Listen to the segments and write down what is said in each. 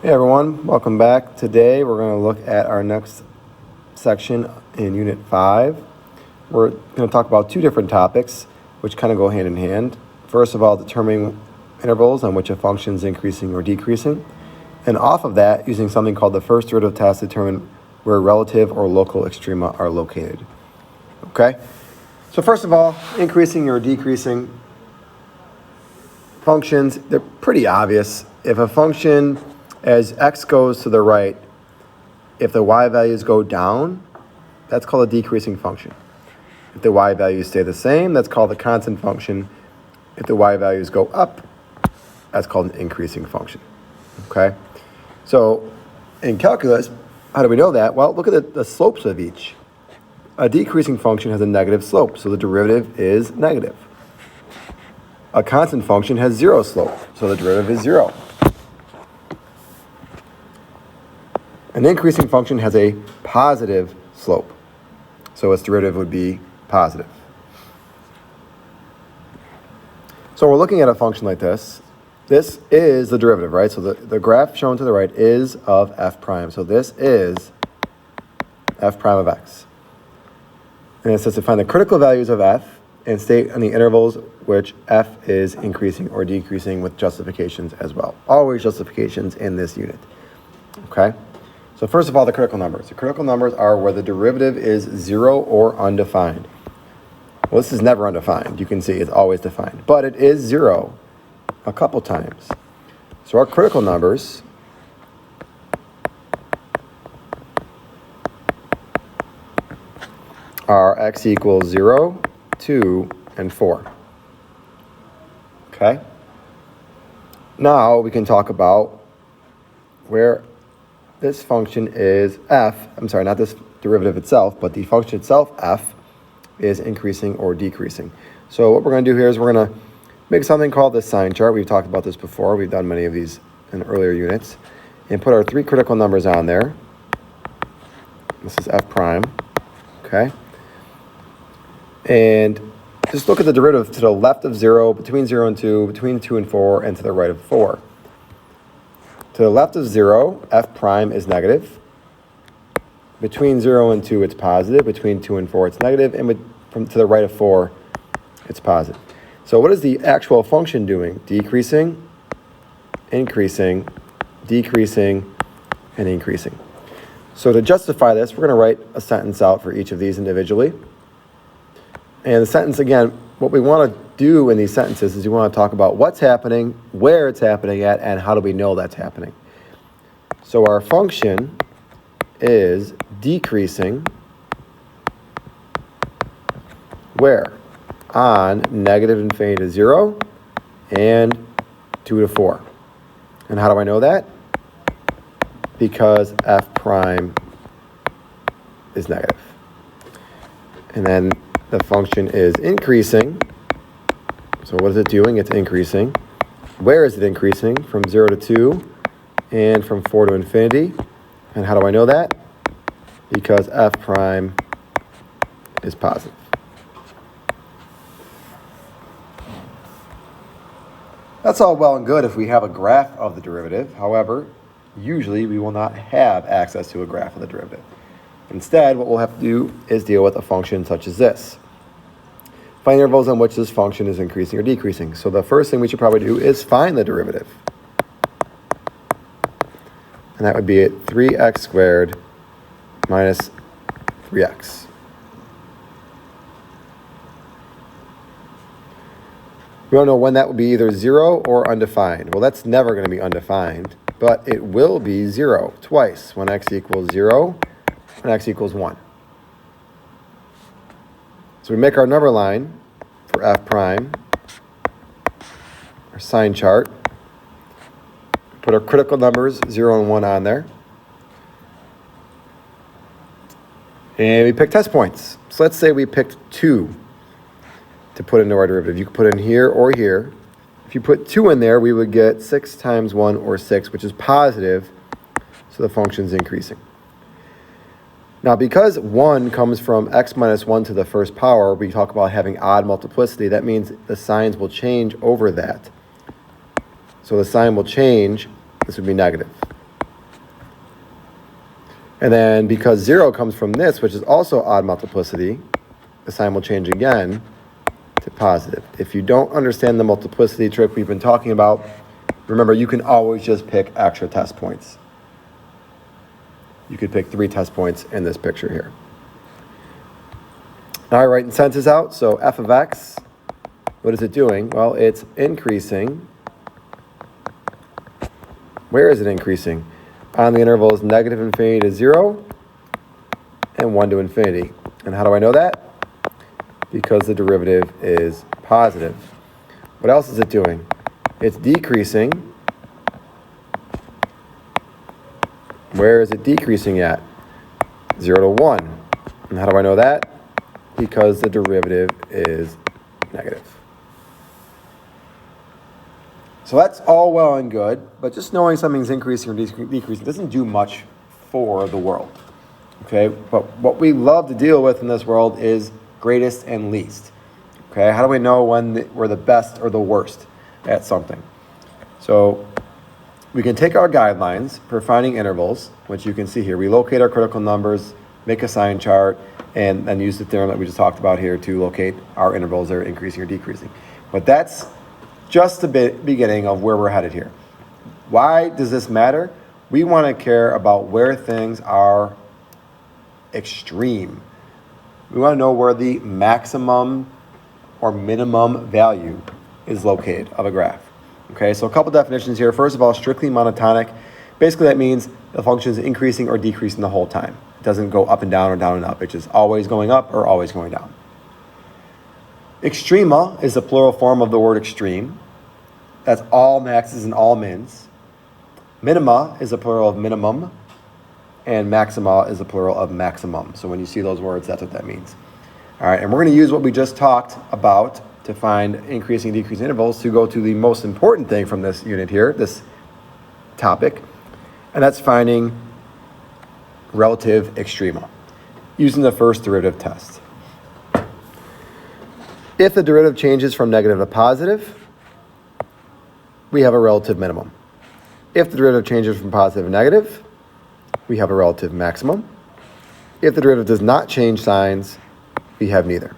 Hey everyone, welcome back. Today we're going to look at our next section in Unit 5. We're going to talk about two different topics which kind of go hand in hand. First of all, determining intervals on which a function is increasing or decreasing. And off of that, using something called the first derivative test to determine where relative or local extrema are located. Okay? So first of all, increasing or decreasing functions, they're pretty obvious. If a function as x goes to the right, if the y values go down, that's called a decreasing function. If the y values stay the same, that's called a constant function. If the y values go up, that's called an increasing function. Okay? So in calculus, how do we know that? Well, look at the slopes of each. A decreasing function has a negative slope, so the derivative is negative. A constant function has zero slope, so the derivative is zero. An increasing function has a positive slope, so its derivative would be positive. So we're looking at a function like this. This is the derivative, right? So the graph shown to the right is of f prime. So this is f prime of x. And it says to find the critical values of f and state on the intervals which f is increasing or decreasing with justifications as well. Always justifications in this unit. Okay? So first of all, the critical numbers. The critical numbers are where the derivative is zero or undefined. Well, this is never undefined. You can see it's always defined. But it is zero a couple times. So our critical numbers are x equals 0, 2, and 4. Okay? Now we can talk about where this function is not this derivative itself, but the function itself, f, is increasing or decreasing. So what we're going to do here is we're going to make something called the sine chart. We've talked about this before. We've done many of these in earlier units. And put our three critical numbers on there. This is f prime. Okay? And just look at the derivative to the left of 0, between 0 and 2, between 2 and 4, and to the right of 4. To the left of 0, f prime is negative. Between 0 and 2, it's positive. Between 2 and 4, it's negative. And to the right of 4, it's positive. So what is the actual function doing? Decreasing, increasing, decreasing, and increasing. So to justify this, we're going to write a sentence out for each of these individually. And the sentence, again, what we want to do in these sentences is we want to talk about what's happening, where it's happening at, and how do we know that's happening. So our function is decreasing where? On negative infinity to 0 and 2 to 4. And how do I know that? Because f prime is negative. And then the function is increasing. So what is it doing? It's increasing. Where is it increasing? From 0 to 2 and from 4 to infinity. And how do I know that? Because f prime is positive. That's all well and good if we have a graph of the derivative. However, usually we will not have access to a graph of the derivative. Instead, what we'll have to do is deal with a function such as this. Find intervals on which this function is increasing or decreasing. So the first thing we should probably do is find the derivative. And that would be at 3x squared minus 3x. We want to know when that will be either 0 or undefined. Well, that's never going to be undefined, but it will be 0 twice, when x equals 0 and x equals 1. So we make our number line for f prime, our sine chart, put our critical numbers 0 and 1 on there, and we pick test points. So let's say we picked 2 to put into our derivative. You could put in here or here. If you put 2 in there, we would get 6 times 1 or 6, which is positive, so the function's increasing. Now, because 1 comes from x minus 1 to the first power, we talk about having odd multiplicity. That means the signs will change over that. So the sign will change. This would be negative. And then because 0 comes from this, which is also odd multiplicity, the sign will change again to positive. If you don't understand the multiplicity trick we've been talking about, remember you can always just pick extra test points. You could pick 3 test points in this picture here. Now I write sentences out. So f of x, what is it doing? Well, it's increasing. Where is it increasing? On the intervals negative infinity to 0 and 1 to infinity. And how do I know that? Because the derivative is positive. What else is it doing? It's decreasing. Where is it decreasing at? 0 to 1. And how do I know that? Because the derivative is negative. So that's all well and good, but just knowing something's increasing or decreasing doesn't do much for the world. Okay, but what we love to deal with in this world is greatest and least. Okay, how do we know when we're the best or the worst at something? So we can take our guidelines for finding intervals, which you can see here. We locate our critical numbers, make a Sine chart, and then use the theorem that we just talked about here to locate our intervals that are increasing or decreasing. But that's just the beginning of where we're headed here. Why does this matter? We want to care about where things are extreme. We want to know where the maximum or minimum value is located of a graph. Okay, so a couple definitions here. First of all, strictly monotonic. Basically, that means the function is increasing or decreasing the whole time. It doesn't go up and down or down and up. It's just always going up or always going down. Extrema is the plural form of the word extreme. That's all maxes and all mins. Minima is the plural of minimum. And maxima is the plural of maximum. So when you see those words, that's what that means. All right, and we're going to use what we just talked about to find increasing and decreasing intervals to go to the most important thing from this unit here, this topic, and that's finding relative extrema using the first derivative test. If the derivative changes from negative to positive, we have a relative minimum. If the derivative changes from positive to negative, we have a relative maximum. If the derivative does not change signs, we have neither.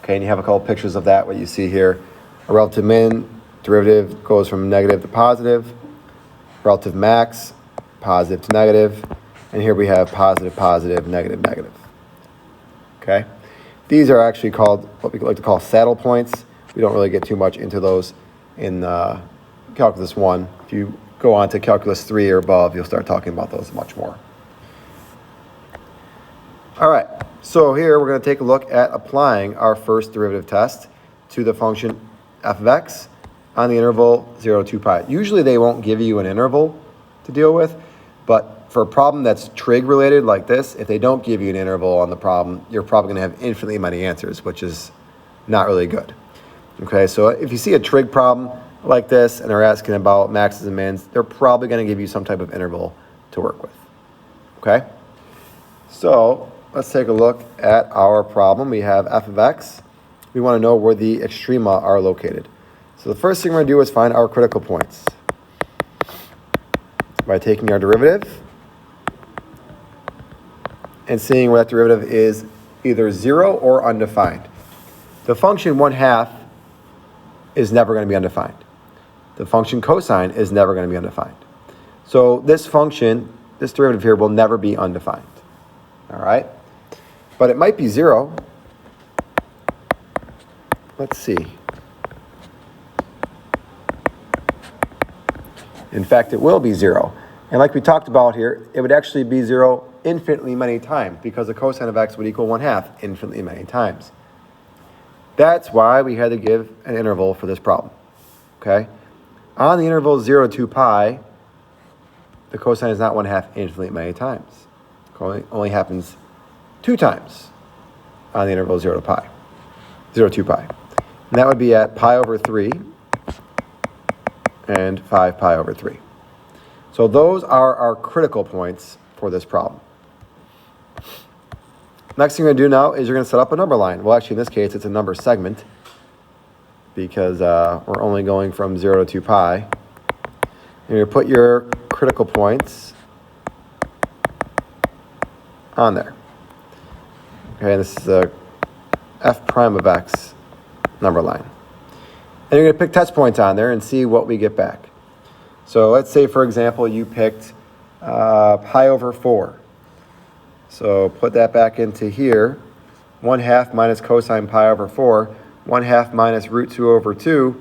Okay, and you have a couple pictures of that, what you see here. A relative min, derivative goes from negative to positive. Relative max, positive to negative. And here we have positive, positive, negative, negative. Okay? These are actually called what we like to call saddle points. We don't really get too much into those in Calculus 1. If you go on to Calculus 3 or above, you'll start talking about those much more. All right, so here we're going to take a look at applying our first derivative test to the function f of x on the interval 0 to 2 pi. Usually they won't give you an interval to deal with, but for a problem that's trig related like this, if they don't give you an interval on the problem, you're probably going to have infinitely many answers, which is not really good. Okay, so if you see a trig problem like this and they're asking about maxes and mins, they're probably going to give you some type of interval to work with. Okay, so let's take a look at our problem. We have f of x. We want to know where the extrema are located. So the first thing we're going to do is find our critical points by taking our derivative and seeing where that derivative is either 0 or undefined. The function 1/2 is never going to be undefined. The function cosine is never going to be undefined. So this function, this derivative here, will never be undefined. All right? But it might be 0. Let's see. In fact, it will be 0. And like we talked about here, it would actually be 0 infinitely many times because the cosine of x would equal 1/2 infinitely many times. That's why we had to give an interval for this problem. Okay? On the interval 0 to 2 pi, the cosine is not 1/2 infinitely many times. It only happens 2 times on the interval 0 to 2 pi. And that would be at pi over 3 and 5 pi over 3. So those are our critical points for this problem. Next thing you're going to do now is you're going to set up a number line. Well, actually, in this case, it's a number segment because we're only going from 0 to 2 pi. And you're going to put your critical points on there. Okay, this is the f prime of x number line. And you're going to pick test points on there and see what we get back. So let's say, for example, you picked pi over 4. So put that back into here. 1/2 minus cosine pi over 4. 1/2 minus root 2 over 2.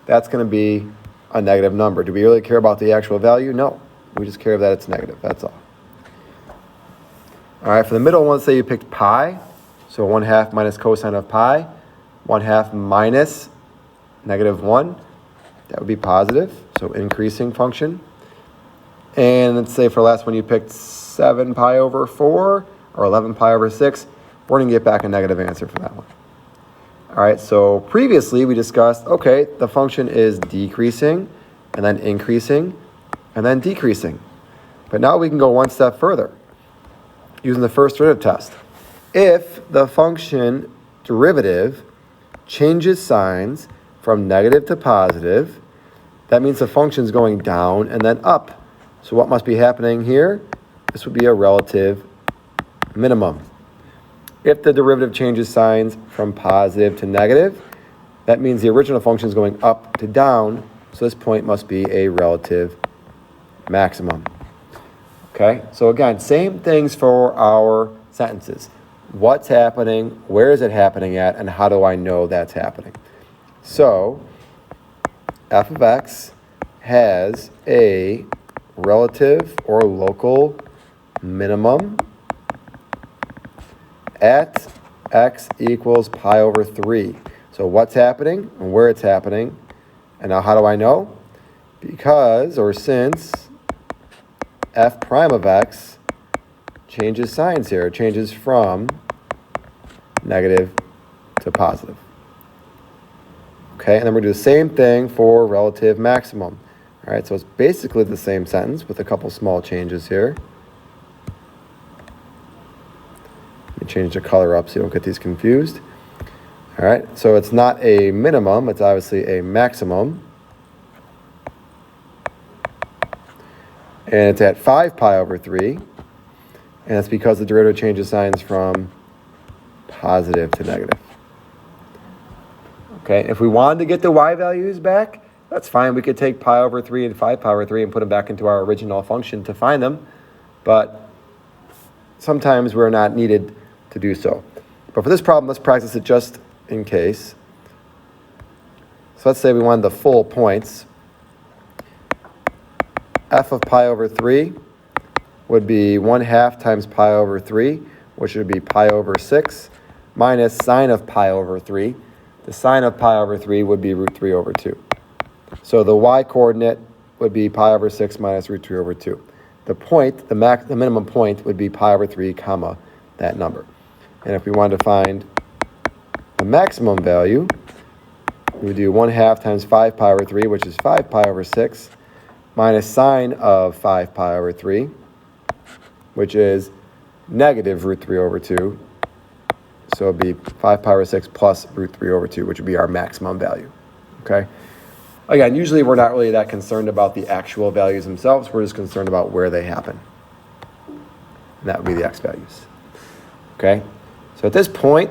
That's going to be a negative number. Do we really care about the actual value? No. We just care that it's negative. That's all. All right, for the middle one, let's say you picked pi. So 1/2 minus cosine of pi. 1/2 minus -1. That would be positive, so increasing function. And let's say for the last one you picked 7 pi over 4 or 11 pi over 6. We're going to get back a negative answer for that one. All right, so previously we discussed, okay, the function is decreasing and then increasing and then decreasing. But now we can go one step further using the first derivative test. If the function derivative changes signs from negative to positive, that means the function is going down and then up. So what must be happening here? This would be a relative minimum. If the derivative changes signs from positive to negative, that means the original function is going up to down, so this point must be a relative maximum. Okay, so again, same things for our sentences. What's happening, where is it happening at, and how do I know that's happening? So, f of x has a relative or local minimum at x equals pi over 3. So what's happening and where it's happening. And now how do I know? Because, or since, f prime of x changes signs here. It changes from negative to positive. Okay, and then we're going to do the same thing for relative maximum. All right, so it's basically the same sentence with a couple small changes here. Let me change the color up so you don't get these confused. All right, so it's not a minimum, it's obviously a maximum. And it's at 5 pi over 3. And that's because the derivative changes signs from positive to negative. Okay, if we wanted to get the y values back, that's fine. We could take pi over 3 and 5 pi over 3 and put them back into our original function to find them. But sometimes we're not needed to do so. But for this problem, let's practice it just in case. So let's say we wanted the full points. F of pi over 3 would be 1/2 times pi over 3, which would be pi over 6, minus sine of pi over 3. The sine of pi over 3 would be root 3 over 2. So the y-coordinate would be pi over 6 minus root 3 over 2. The point, the minimum point would be pi over 3, comma, that number. And if we wanted to find a maximum value, we would do 1/2 times 5 pi over 3, which is 5 pi over 6, minus sine of 5 pi over 3, which is negative root 3 over 2. So it would be 5 pi over 6 plus root 3 over 2, which would be our maximum value. Okay? Again, usually we're not really that concerned about the actual values themselves. We're just concerned about where they happen. And that would be the x values. Okay? So at this point,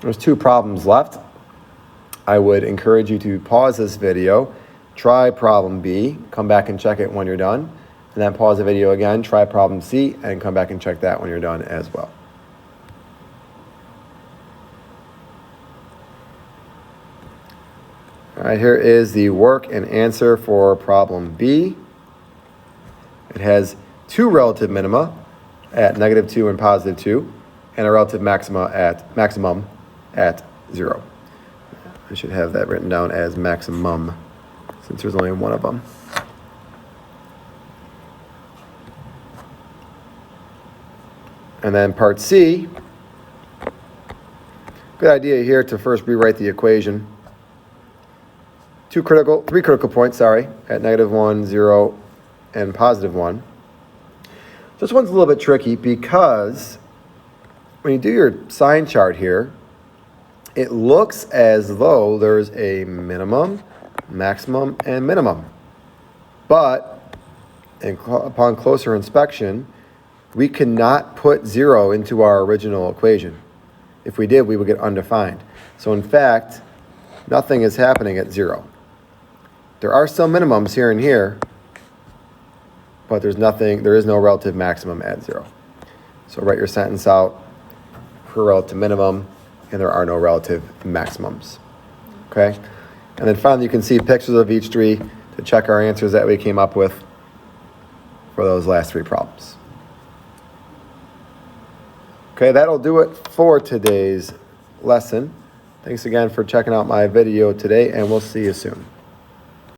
there's 2 problems left. I would encourage you to pause this video, try problem B, come back and check it when you're done, and then pause the video again, try problem C, and come back and check that when you're done as well. All right, here is the work and answer for problem B. It has 2 relative minima at -2 and +2, and a relative maximum at 0. I should have that written down as maximum, since there's only one of them. And then part C, good idea here to first rewrite the equation. 3 critical points, at -1, 0, and +1. This one's a little bit tricky because when you do your sine chart here, it looks as though there's a minimum, maximum, and minimum. But upon closer inspection, we cannot put 0 into our original equation. If we did, we would get undefined. So in fact, nothing is happening at 0. There are some minimums here and here, but there is no relative maximum at 0. So write your sentence out for relative minimum, and there are no relative maximums. Okay? And then finally, you can see pictures of each tree to check our answers that we came up with for those last 3 problems. Okay, that'll do it for today's lesson. Thanks again for checking out my video today, and we'll see you soon.